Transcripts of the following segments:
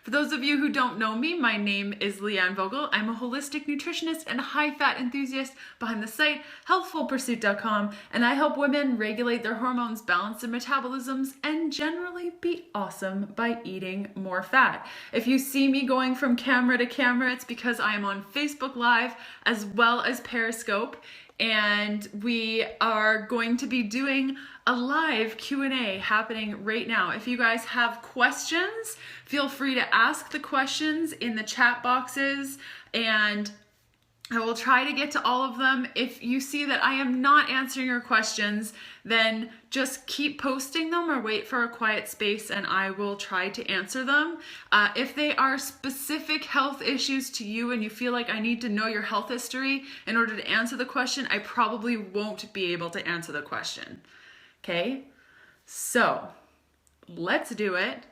For those of you who don't know me, my name is Leanne Vogel. I'm a holistic nutritionist and high-fat enthusiast behind the site healthfulpursuit.com, and I help women regulate their hormones, balance their metabolisms, and generally be awesome by eating more fat. If you see me going from camera to camera, it's because I am on Facebook Live as well as Periscope, and we are going to be doing a live Q&A happening right now. If you guys have questions, feel free to ask the questions in the chat boxes, and I will try to get to all of them. If you see that I am not answering your questions, then just keep posting them or wait for a quiet space and I will try to answer them. If they are specific health issues to you and you feel like I need to know your health history in order to answer the question, I probably won't be able to answer the question. Okay, so let's do it.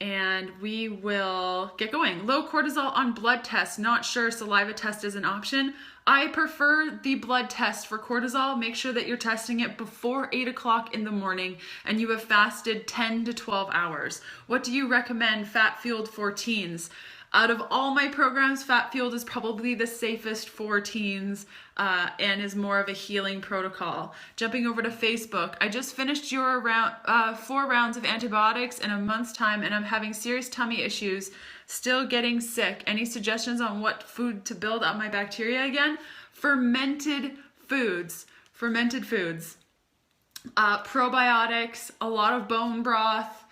And we will get going. Low cortisol on blood test. Not sure saliva test is an option. I prefer the blood test for cortisol. Make sure that you're testing it before 8 o'clock in the morning and you have fasted 10 to 12 hours. What do you recommend fat fueled for teens? Out of all my programs, Fat Fueled is probably the safest for teens and is more of a healing protocol. Jumping over to Facebook, I just finished your 4 rounds of antibiotics in a month's time and I'm having serious tummy issues, still getting sick. Any suggestions on what food to build up my bacteria again? Fermented foods. Probiotics, a lot of bone broth,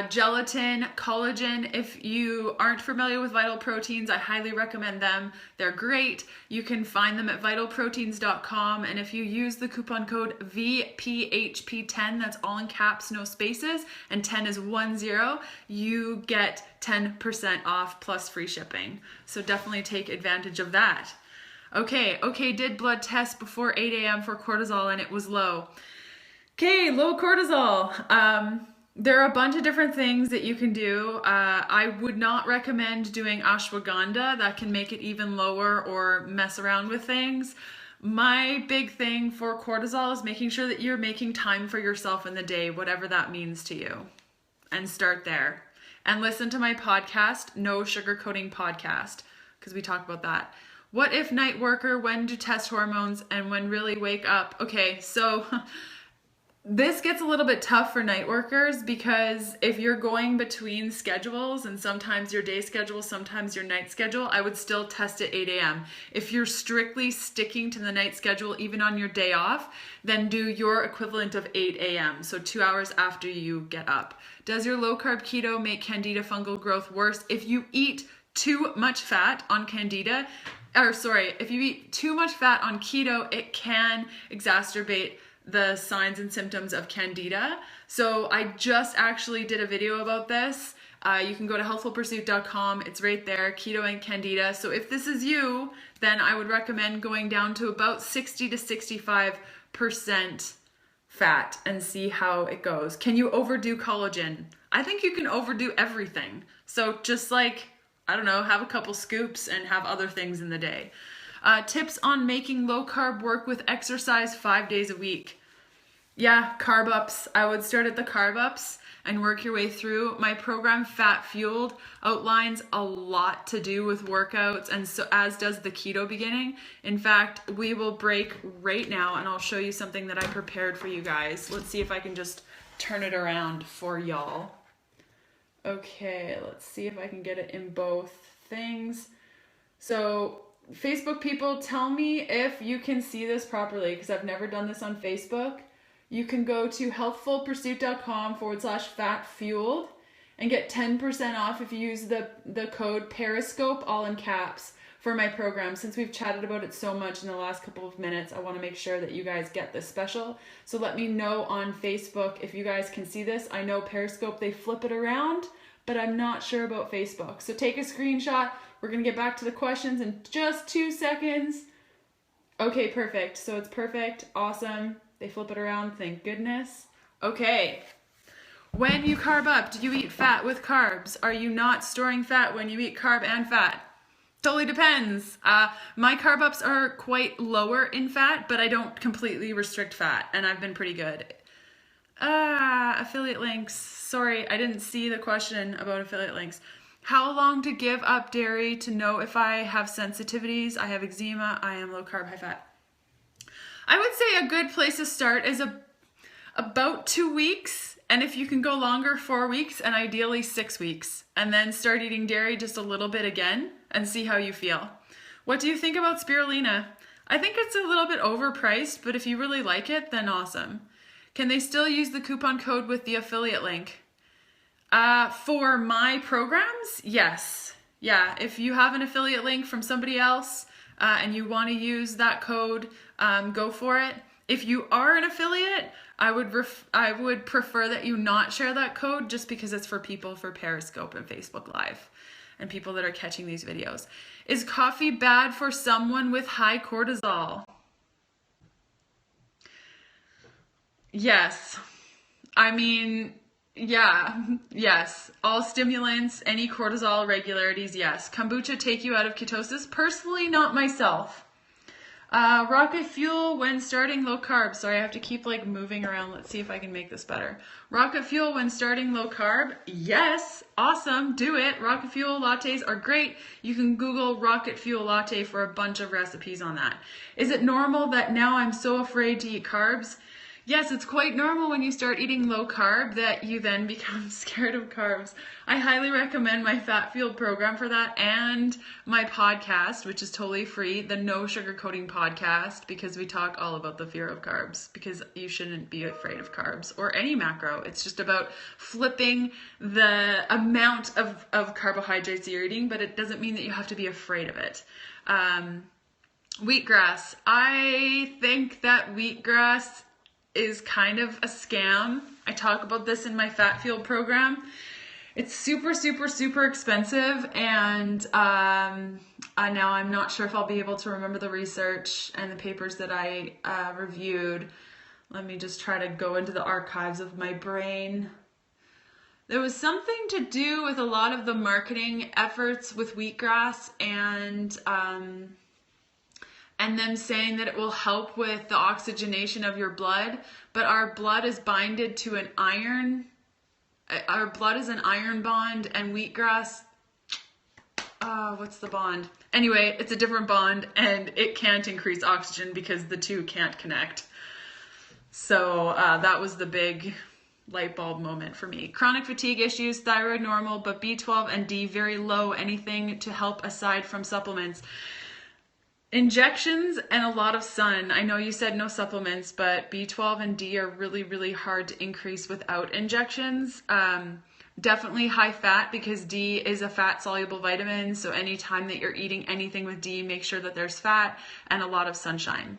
gelatin, collagen. If you aren't familiar with Vital Proteins, I highly recommend them. They're great. You can find them at vitalproteins.com. And if you use the coupon code VPHP10, that's all in caps, no spaces, and 10 is 10, you get 10% off plus free shipping. So definitely take advantage of that. Okay, did blood test before 8 a.m. for cortisol and it was low. Okay, low cortisol. There are a bunch of different things that you can do. I would not recommend doing ashwagandha. That can make it even lower or mess around with things. My big thing for cortisol is making sure that you're making time for yourself in the day, whatever that means to you. And start there. And listen to my podcast, No Sugarcoating Podcast, because we talk about that. What if night worker, when to test hormones, and when really wake up? Okay, so this gets a little bit tough for night workers because if you're going between schedules and sometimes your day schedule, sometimes your night schedule, I would still test at 8 a.m. If you're strictly sticking to the night schedule, even on your day off, then do your equivalent of 8 a.m. So 2 hours after you get up. Does your low carb keto make candida fungal growth worse? If you eat too much fat on if you eat too much fat on keto, it can exacerbate the signs and symptoms of candida. So I just actually did a video about this. You can go to healthfulpursuit.com. It's right there, keto and candida. So if this is you, then I would recommend going down to about 60 to 65% fat and see how it goes. Can you overdo collagen? I think you can overdo everything. So just have a couple scoops and have other things in the day. Tips on making low carb work with exercise 5 days a week. Yeah, carb ups. I would start at the carb ups and work your way through. My program, Fat Fueled, outlines a lot to do with workouts, and so as does the keto beginning. In fact, we will break right now and I'll show you something that I prepared for you guys. Let's see if I can just turn it around for y'all. Okay, let's see if I can get it in both things. So Facebook people, tell me if you can see this properly because I've never done this on Facebook. You can go to healthfulpursuit.com/fatfueled and get 10% off if you use the code Periscope, all in caps, for my program. Since we've chatted about it so much in the last couple of minutes, I want to make sure that you guys get this special. So let me know on Facebook if you guys can see this. I know Periscope, they flip it around, but I'm not sure about Facebook. So take a screenshot. We're going to get back to the questions in just 2 seconds. Okay, perfect. So it's perfect. Awesome. They flip it around. Thank goodness. Okay. When you carb up, do you eat fat with carbs? Are you not storing fat when you eat carb and fat? Totally depends. My carb ups are quite lower in fat, but I don't completely restrict fat, and I've been pretty good. Affiliate links. Sorry, I didn't see the question about affiliate links. How long to give up dairy to know if I have sensitivities? I have eczema. I am low carb, high fat. I would say a good place to start is about 2 weeks. And if you can go longer, 4 weeks, and ideally 6 weeks. And then start eating dairy just a little bit again and see how you feel. What do you think about spirulina? I think it's a little bit overpriced, but if you really like it, then awesome. Can they still use the coupon code with the affiliate link? For my programs, yes. Yeah, if you have an affiliate link from somebody else and you want to use that code, go for it. If you are an affiliate, I would prefer that you not share that code just because it's for people for Periscope and Facebook Live and people that are catching these videos. Is coffee bad for someone with high cortisol? Yes. I mean, yeah, yes. All stimulants, any cortisol irregularities, yes. Kombucha take you out of ketosis? Personally, not myself. Rocket fuel when starting low carb. Sorry, I have to keep like moving around. Let's see if I can make this better. Rocket fuel when starting low carb. Yes. Awesome. Do it. Rocket fuel lattes are great. You can Google rocket fuel latte for a bunch of recipes on that. Is it normal that now I'm so afraid to eat carbs? Yes, it's quite normal when you start eating low carb that you then become scared of carbs. I highly recommend my Fat Fueled program for that and my podcast, which is totally free, the No Sugarcoating Podcast, because we talk all about the fear of carbs, because you shouldn't be afraid of carbs or any macro. It's just about flipping the amount of carbohydrates you're eating, but it doesn't mean that you have to be afraid of it. Wheatgrass. I think that wheatgrass is kind of a scam. I talk about this in my Fat Fueled program. It's super, super, super expensive, and now I'm not sure if I'll be able to remember the research and the papers that I reviewed. Let me just try to go into the archives of my brain. There was something to do with a lot of the marketing efforts with wheatgrass and them saying that it will help with the oxygenation of your blood, but our blood is binded to an iron. Our blood is an iron bond, and wheatgrass, what's the bond? Anyway, it's a different bond, and it can't increase oxygen because the two can't connect. So that was the big light bulb moment for me. Chronic fatigue issues, thyroid normal, but B12 and D very low. Anything to help aside from supplements? Injections and a lot of sun. I know you said no supplements, but B12 and D are really, really hard to increase without injections. Definitely high fat, because D is a fat soluble vitamin. So anytime that you're eating anything with D, make sure that there's fat and a lot of sunshine.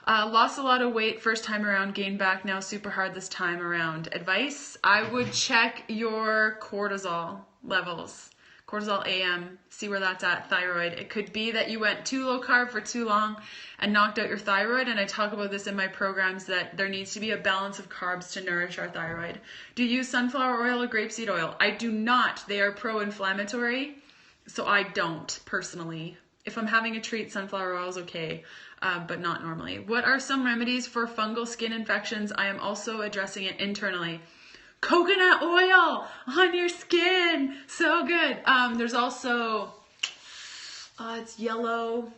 Lost a lot of weight first time around, gained back now super hard this time around. Advice? I would check your cortisol levels. Cortisol AM, see where that's at, thyroid. It could be that you went too low carb for too long and knocked out your thyroid, and I talk about this in my programs that there needs to be a balance of carbs to nourish our thyroid. Do you use sunflower oil or grapeseed oil? I do not. They are pro-inflammatory, so I don't personally. If I'm having a treat, sunflower oil is okay, but not normally. What are some remedies for fungal skin infections? I am also addressing it internally. Coconut oil on your skin, so good. There's also it's yellow,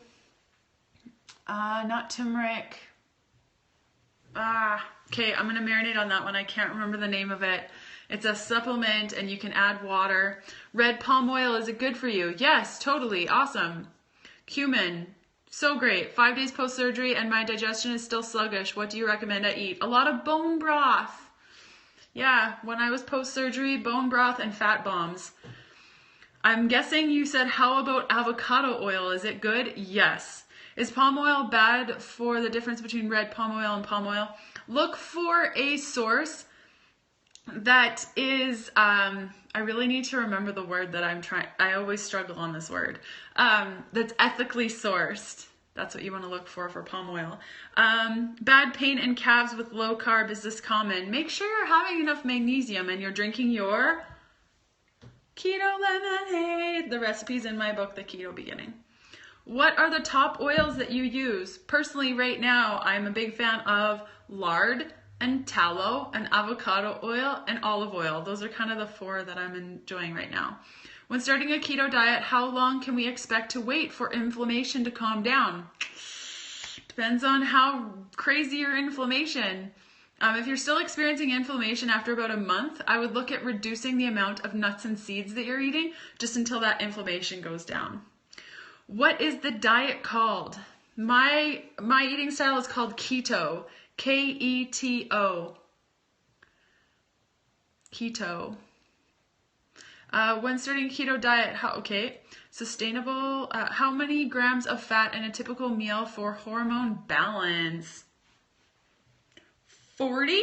not turmeric. Okay, I'm gonna marinate on that one. I can't remember the name of it. It's a supplement and you can add water. Red palm oil, is it good for you? Yes, totally, awesome. Cumin, so great. 5 days post-surgery and my digestion is still sluggish. What do you recommend I eat? A lot of bone broth. Yeah, when I was post-surgery, bone broth and fat bombs. I'm guessing you said, how about avocado oil? Is it good? Yes. Is palm oil bad for the difference between red palm oil and palm oil? Look for a source that is, I really need to remember the word that I always struggle on this word, that's ethically sourced. That's what you want to look for palm oil. Bad pain in calves with low carb, is this common? Make sure you're having enough magnesium and you're drinking your keto lemonade. The recipe's in my book, The Keto Beginning. What are the top oils that you use? Personally, right now, I'm a big fan of lard and tallow and avocado oil and olive oil. Those are kind of the 4 that I'm enjoying right now. When starting a keto diet, how long can we expect to wait for inflammation to calm down? Depends on how crazy your inflammation. If you're still experiencing inflammation after about a month, I would look at reducing the amount of nuts and seeds that you're eating just until that inflammation goes down. What is the diet called? My eating style is called keto. Keto. Keto. When starting a keto diet, sustainable. How many grams of fat in a typical meal for hormone balance? 40?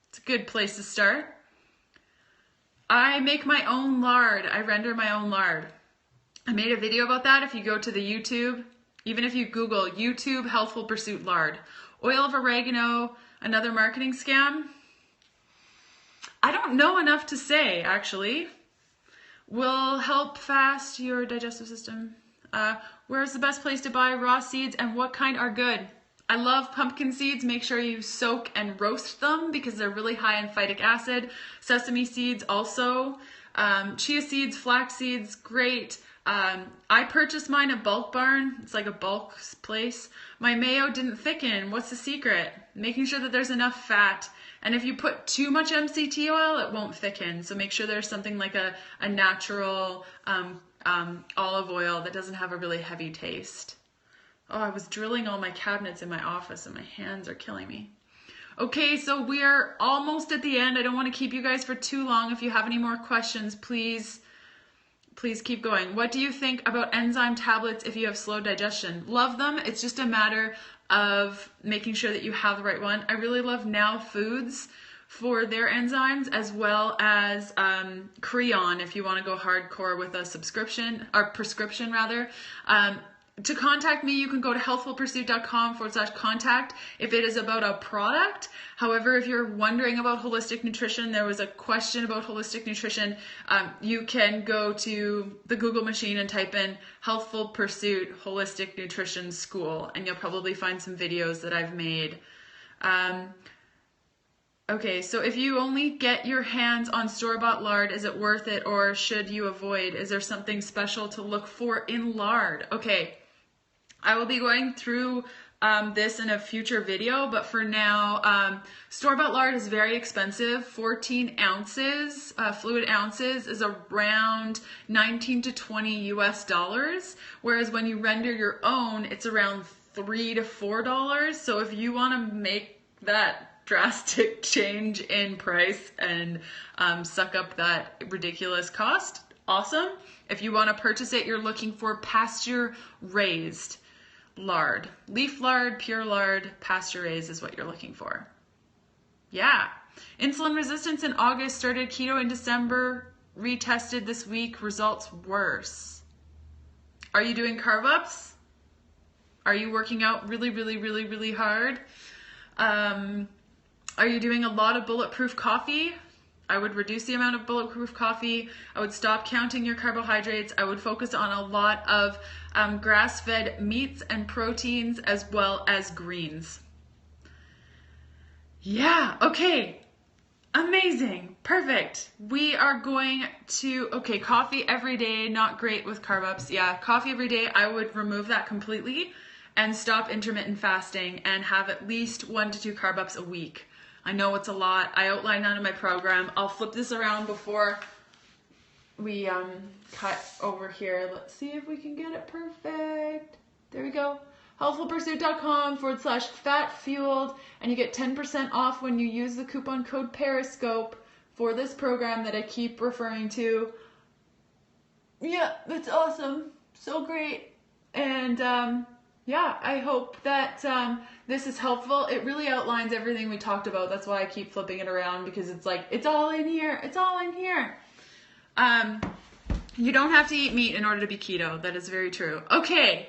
It's a good place to start. I make my own lard. I render my own lard. I made a video about that. If you go to the YouTube, even if you Google YouTube Healthful Pursuit lard. Oil of oregano, another marketing scam. I don't know enough to say, actually. Will help fast your digestive system. Where's the best place to buy raw seeds and what kind are good? I love pumpkin seeds. Make sure you soak and roast them because they're really high in phytic acid. Sesame seeds also. Chia seeds, flax seeds, great. I purchased mine at Bulk Barn. It's like a bulk place. My mayo didn't thicken. What's the secret? Making sure that there's enough fat. And if you put too much MCT oil, it won't thicken. So make sure there's something like a natural olive oil that doesn't have a really heavy taste. Oh, I was drilling all my cabinets in my office and my hands are killing me. Okay, so we are almost at the end. I don't want to keep you guys for too long. If you have any more questions, please keep going. What do you think about enzyme tablets if you have slow digestion? Love them. It's just a matter of making sure that you have the right one. I really love Now Foods for their enzymes, as well as Creon if you want to go hardcore with a subscription or prescription rather. To contact me, you can go to healthfulpursuit.com/contact if it is about a product. However, if you're wondering about holistic nutrition, there was a question about holistic nutrition, you can go to the Google machine and type in Healthful Pursuit Holistic Nutrition School, and you'll probably find some videos that I've made. Okay, so if you only get your hands on store-bought lard, is it worth it or should you avoid? Is there something special to look for in lard? Okay. I will be going through this in a future video, but for now, store-bought lard is very expensive. 14 ounces, fluid ounces is around $19 to $20 US, whereas when you render your own, it's around $3 to $4. So if you want to make that drastic change in price and suck up that ridiculous cost, awesome. If you want to purchase it, you're looking for pasture-raised lard. Leaf lard, pure lard, pasture-raised is what you're looking for. Yeah. Insulin resistance in August, started keto in December, retested this week, results worse. Are you doing carb ups? Are you working out really, really, really, really hard? Are you doing a lot of bulletproof coffee? I would reduce the amount of bulletproof coffee. I would stop counting your carbohydrates. I would focus on a lot of grass-fed meats and proteins as well as greens. Yeah, okay. Amazing. Perfect. We are going to, coffee every day, not great with carb ups. Yeah, coffee every day, I would remove that completely and stop intermittent fasting and have at least 1 to 2 carb ups a week. I know it's a lot. I outlined that in my program. I'll flip this around before we cut over here. Let's see if we can get it perfect. There we go. healthfulpursuit.com/fatfueled, and you get 10% off when you use the coupon code Periscope for this program that I keep referring to. Yeah, it's awesome. So great. And yeah, I hope that this is helpful. It really outlines everything we talked about. That's why I keep flipping it around, because it's like, it's all in here. It's all in here. You don't have to eat meat in order to be keto. That is very true. Okay.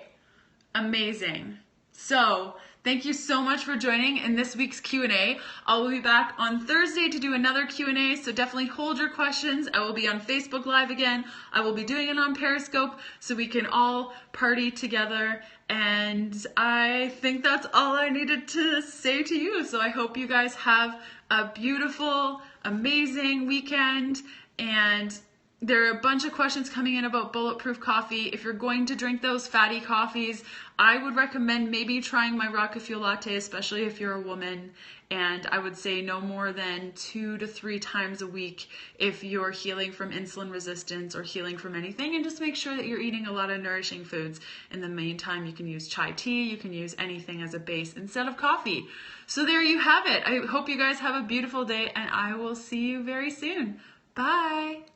Amazing. So thank you so much for joining in this week's Q&A. I will be back on Thursday to do another Q&A, so definitely hold your questions. I will be on Facebook Live again. I will be doing it on Periscope so we can all party together. And I think that's all I needed to say to you. So I hope you guys have a beautiful, amazing weekend. And There are a bunch of questions coming in about bulletproof coffee. If you're going to drink those fatty coffees, I would recommend maybe trying my Rocket Fuel latte, especially if you're a woman. And I would say no more than 2 to 3 times a week if you're healing from insulin resistance or healing from anything. And just make sure that you're eating a lot of nourishing foods. In the meantime, you can use chai tea. You can use anything as a base instead of coffee. So there you have it. I hope you guys have a beautiful day, and I will see you very soon. Bye.